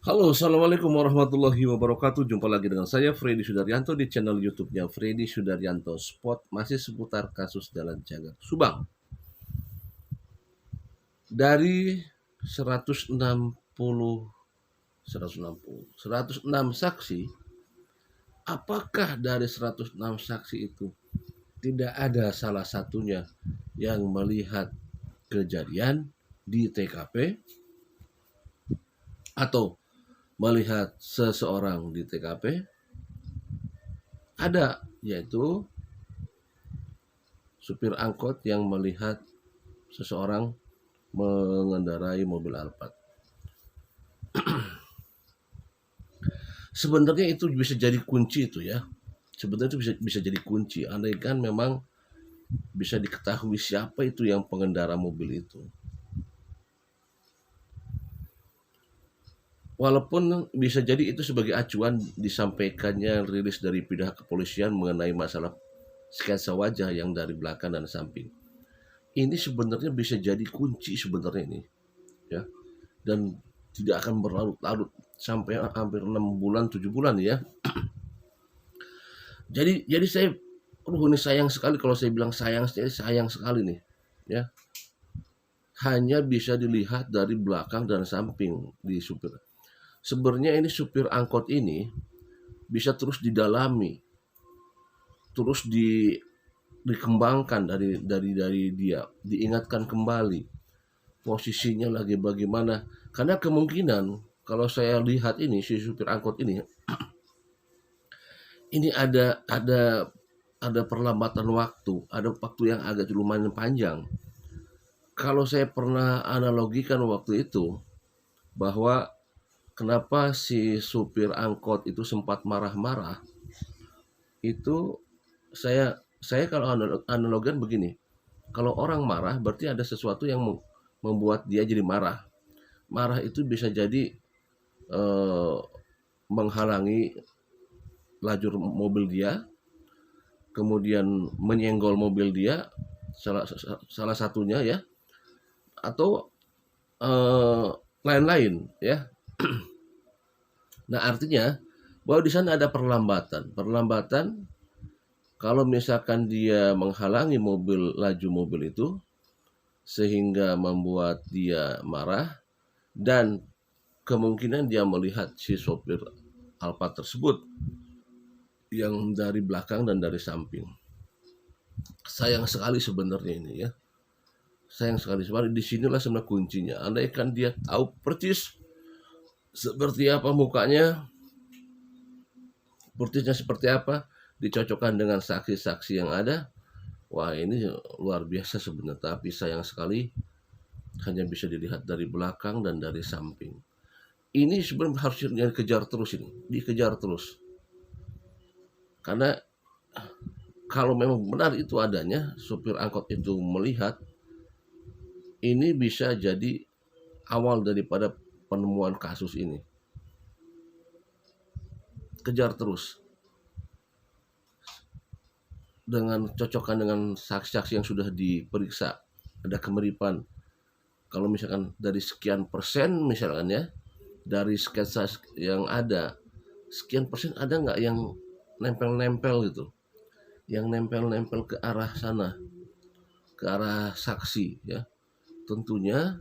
Halo, assalamualaikum warahmatullahi wabarakatuh. Jumpa lagi dengan saya Freddy Sudaryanto di channel YouTube-nya Freddy Sudaryanto Spot, masih seputar kasus Jalan Cagak Subang. Dari 160 106 saksi, apakah dari 106 saksi itu tidak ada salah satunya yang melihat kejadian di TKP atau melihat seseorang di TKP? Ada, yaitu supir angkot yang melihat seseorang mengendarai mobil Alphard. Sebenarnya itu bisa jadi kunci itu ya. Sebenarnya itu bisa jadi kunci. Andaikan memang bisa diketahui siapa itu yang pengendara mobil itu. Walaupun bisa jadi itu sebagai acuan disampaikannya rilis dari pihak kepolisian mengenai masalah sketsa wajah yang dari belakang dan samping. Ini sebenarnya bisa jadi kunci sebenarnya ini, ya. Dan tidak akan berlarut-larut sampai hampir 6 bulan 7 bulan ya. Jadi saya ini sayang sekali kalau saya bilang sayang sekali nih ya. Hanya bisa dilihat dari belakang dan samping di supir. Sebenarnya ini supir angkot ini bisa terus didalami, terus dikembangkan dari dia, diingatkan kembali posisinya lagi bagaimana. Karena kemungkinan kalau saya lihat ini si supir angkot ini ada perlambatan waktu, ada waktu yang agak lumayan panjang. Kalau saya pernah analogikan waktu itu bahwa kenapa si supir angkot itu sempat marah-marah, itu saya kalau analogikan begini, kalau orang marah berarti ada sesuatu yang membuat dia jadi marah. Marah itu bisa jadi eh, menghalangi lajur mobil dia, kemudian menyenggol mobil dia, salah satunya ya, atau eh, lain-lain ya. Nah, artinya bahwa di sana ada perlambatan. Perlambatan kalau misalkan dia menghalangi laju mobil itu sehingga membuat dia marah, dan kemungkinan dia melihat si sopir Alphard tersebut yang dari belakang dan dari samping. Sayang sekali sebenarnya ini ya. Sayang sekali sebenarnya disinilah sebenarnya kuncinya. Andaikan dia tahu persis seperti apa mukanya, persisnya seperti apa, dicocokkan dengan saksi-saksi yang ada, wah ini luar biasa sebenarnya. Tapi sayang sekali hanya bisa dilihat dari belakang dan dari samping. Ini sebenarnya harus dikejar terus ini, dikejar terus. Karena kalau memang benar itu adanya, supir angkot itu melihat, ini bisa jadi awal daripada penemuan kasus ini. Kejar terus dengan cocokkan dengan saksi-saksi yang sudah diperiksa, ada kemiripan. Kalau misalkan dari sekian persen misalkan ya, dari sketsa yang ada, sekian persen ada nggak yang nempel-nempel gitu, yang nempel-nempel ke arah sana, ke arah saksi ya. Tentunya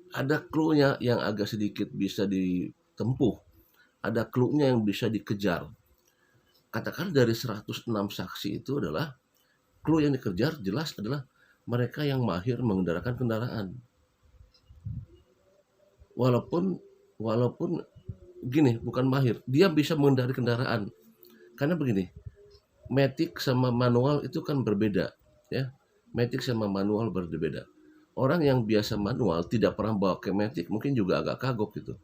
ada clue-nya yang agak sedikit bisa ditempuh, ada clue-nya yang bisa dikejar. Katakan dari 106 saksi itu adalah clue yang dikejar jelas adalah mereka yang mahir mengendarakan kendaraan. Walaupun walaupun gini, bukan mahir, dia bisa mengendari kendaraan. Karena begini, matic sama manual itu kan berbeda ya. Matic sama manual berbeda. Orang yang biasa manual tidak pernah bawa ke matic mungkin juga agak kagok gitu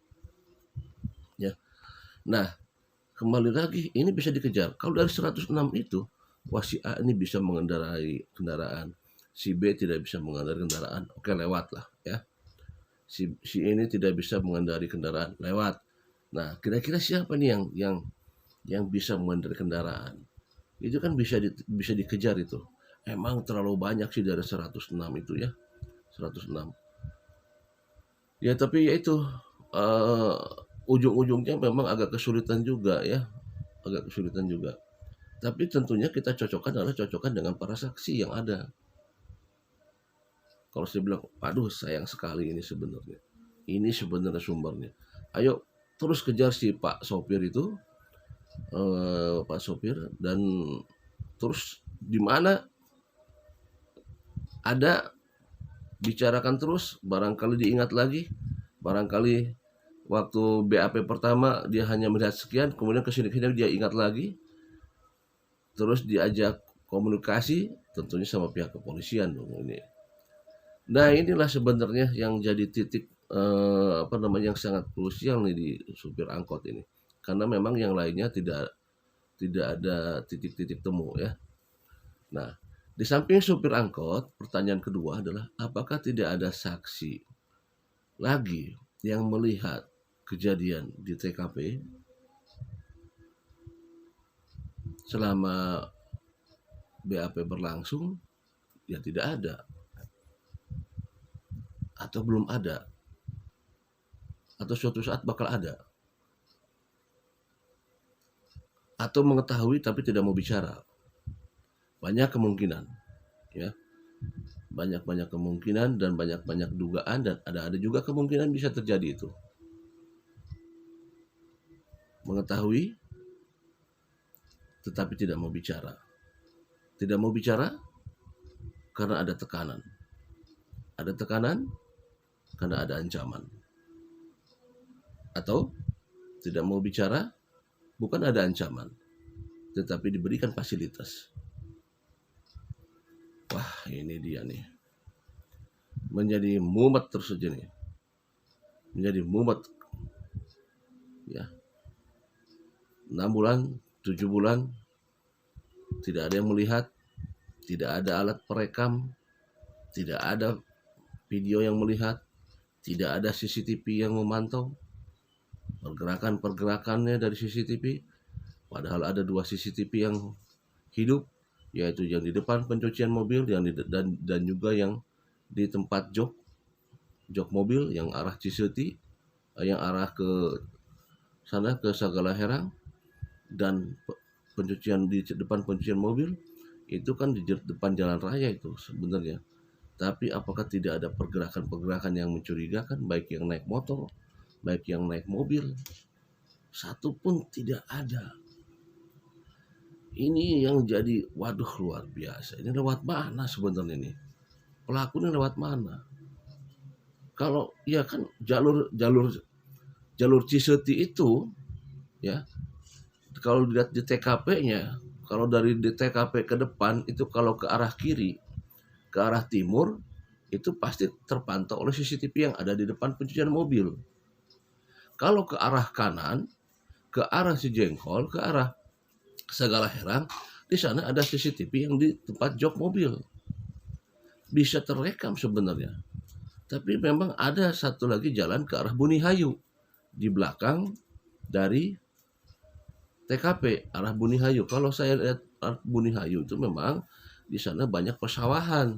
ya. Nah, kembali lagi ini bisa dikejar. Kalau dari 106 itu, wah si A ini bisa mengendarai kendaraan, si B tidak bisa mengendarai kendaraan, oke lewat lah ya. Si ini tidak bisa mengendarai kendaraan, lewat. Nah, kira-kira siapa nih yang bisa mengendarai kendaraan? Itu kan bisa dikejar itu. Emang terlalu banyak sih dari 106 itu ya. 106. Ya tapi ya itu, ujung-ujungnya memang agak kesulitan juga ya, agak kesulitan juga. Tapi tentunya kita cocokkan dengan para saksi yang ada. Kalau saya bilang, aduh sayang sekali ini sebenarnya. Ini sebenarnya sumbernya. Ayo terus kejar si Pak sopir itu, Pak sopir, dan terus di mana ada, bicarakan terus, barangkali diingat lagi, barangkali waktu BAP pertama dia hanya melihat sekian, kemudian kesini dia ingat lagi, terus diajak komunikasi tentunya sama pihak kepolisian dong ini. Nah inilah sebenarnya yang jadi titik yang sangat krusial nih di supir angkot ini, karena memang yang lainnya tidak ada titik-titik temu ya. Nah, di samping supir angkot, pertanyaan kedua adalah apakah tidak ada saksi lagi yang melihat kejadian di TKP selama BAP berlangsung? Ya tidak ada, atau belum ada, atau suatu saat bakal ada, atau mengetahui tapi tidak mau bicara. Banyak kemungkinan ya, banyak kemungkinan dan banyak dugaan, dan ada juga kemungkinan bisa terjadi itu. Mengetahui tetapi tidak mau bicara. Tidak mau bicara karena ada tekanan. Ada tekanan karena ada ancaman. Atau tidak mau bicara bukan ada ancaman, tetapi diberikan fasilitas. Wah, ini dia nih. Menjadi mumet terus saja nih. Menjadi mumet. Ya. 6 bulan, 7 bulan tidak ada yang melihat, tidak ada alat perekam, tidak ada video yang melihat, tidak ada CCTV yang memantau pergerakan-pergerakannya dari CCTV. Padahal ada 2 CCTV yang hidup, yaitu yang di depan pencucian mobil dan juga yang di tempat jok mobil yang arah Ciseti, yang arah ke sana ke Sagala Herang, dan pencucian di depan pencucian mobil itu kan di depan jalan raya itu sebenarnya. Tapi apakah tidak ada pergerakan-pergerakan yang mencurigakan, baik yang naik motor, baik yang naik mobil? Satu pun tidak ada. Ini yang jadi waduh luar biasa. Ini lewat mana sebenarnya ini? Pelakunya lewat mana? Kalau ya kan jalur Ciseti itu ya, kalau dilihat di TKP-nya, kalau dari di TKP ke depan itu kalau ke arah kiri, ke arah timur, itu pasti terpantau oleh CCTV yang ada di depan pencucian mobil. Kalau ke arah kanan, ke arah Cijengkol, ke arah Sagala Herang, di sana ada CCTV yang di tempat jok mobil. Bisa terekam sebenarnya. Tapi memang ada satu lagi jalan ke arah Bunihayu, di belakang dari TKP, arah Bunihayu. Kalau saya lihat arah Bunihayu itu memang di sana banyak persawahan.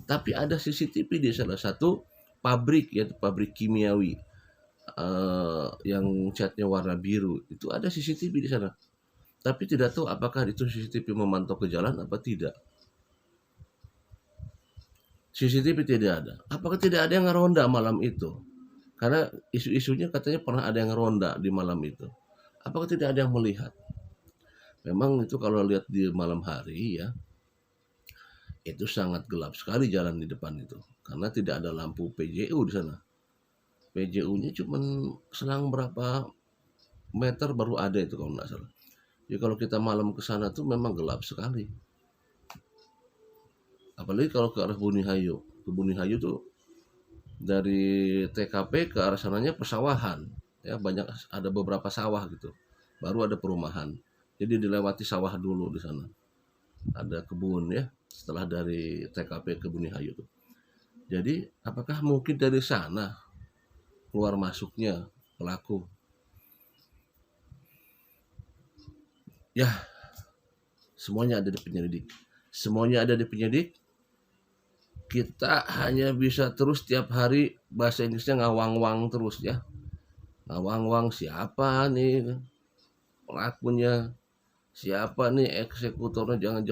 Tapi ada CCTV di salah satu pabrik, yaitu pabrik kimiawi yang catnya warna biru. Itu ada CCTV di sana. Tapi tidak tahu apakah itu CCTV memantau ke jalan apa tidak. CCTV tidak ada. Apakah tidak ada yang ngeronda malam itu? Karena isu-isunya katanya pernah ada yang ngeronda di malam itu. Apakah tidak ada yang melihat? Memang itu kalau lihat di malam hari ya, itu sangat gelap sekali jalan di depan itu. Karena tidak ada lampu PJU di sana. PJU-nya cuma selang berapa meter baru ada itu kalau nggak salah. Jadi kalau kita malam ke sana tuh memang gelap sekali. Apalagi kalau ke arah Bunihayu. Ke Bunihayu tuh dari TKP ke arah sananya persawahan. Ya, banyak, ada beberapa sawah gitu. Baru ada perumahan. Jadi dilewati sawah dulu di sana. Ada kebun ya, setelah dari TKP ke Bunihayu tuh. Jadi apakah mungkin dari sana keluar masuknya pelaku? Ya, semuanya ada di penyelidik. Semuanya ada di penyidik. Kita hanya bisa terus tiap hari bahasa Inggrisnya ngawang-wang terus ya. ngawang-wang siapa nih pelakunya, siapa nih eksekutornya, jangan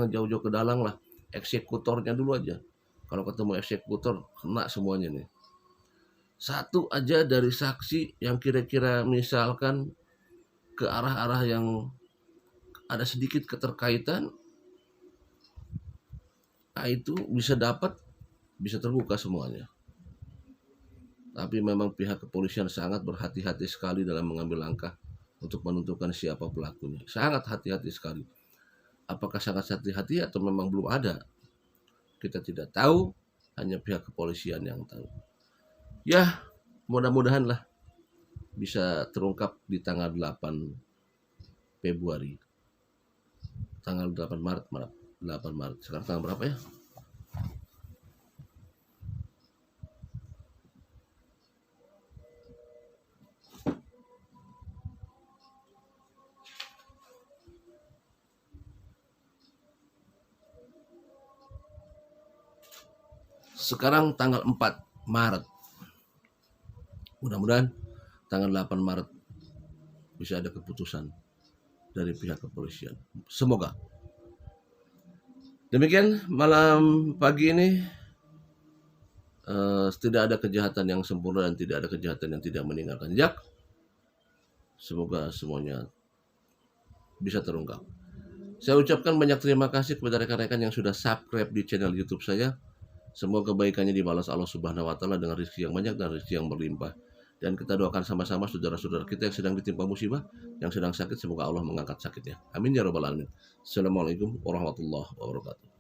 jauh-jauh ke dalang lah. Eksekutornya dulu aja. Kalau ketemu eksekutor kena semuanya nih. Satu aja dari saksi yang kira-kira misalkan ke arah-arah yang ada sedikit keterkaitan, nah itu bisa terbuka semuanya. Tapi memang pihak kepolisian sangat berhati-hati sekali dalam mengambil langkah untuk menentukan siapa pelakunya. Sangat hati-hati sekali. Apakah sangat hati-hati atau memang belum ada? Kita tidak tahu, hanya pihak kepolisian yang tahu. Ya, mudah-mudahan lah bisa terungkap di tanggal 8 Februari. Tanggal 8 Maret. Sekarang tanggal berapa ya? Sekarang tanggal 4 Maret. Mudah-mudahan tanggal 8 Maret bisa ada keputusan dari pihak kepolisian. Semoga. Demikian malam pagi ini, tidak ada kejahatan yang sempurna dan tidak ada kejahatan yang tidak meninggalkan jejak. Semoga semuanya bisa terungkap. Saya ucapkan banyak terima kasih kepada rekan-rekan yang sudah subscribe di channel YouTube saya. Semoga kebaikannya dibalas Allah Subhanahu wa taala dengan rezeki yang banyak dan rezeki yang berlimpah. Dan kita doakan sama-sama saudara-saudara kita yang sedang ditimpa musibah, yang sedang sakit, semoga Allah mengangkat sakitnya. Amin ya rabbal alamin. Assalamualaikum warahmatullahi wabarakatuh.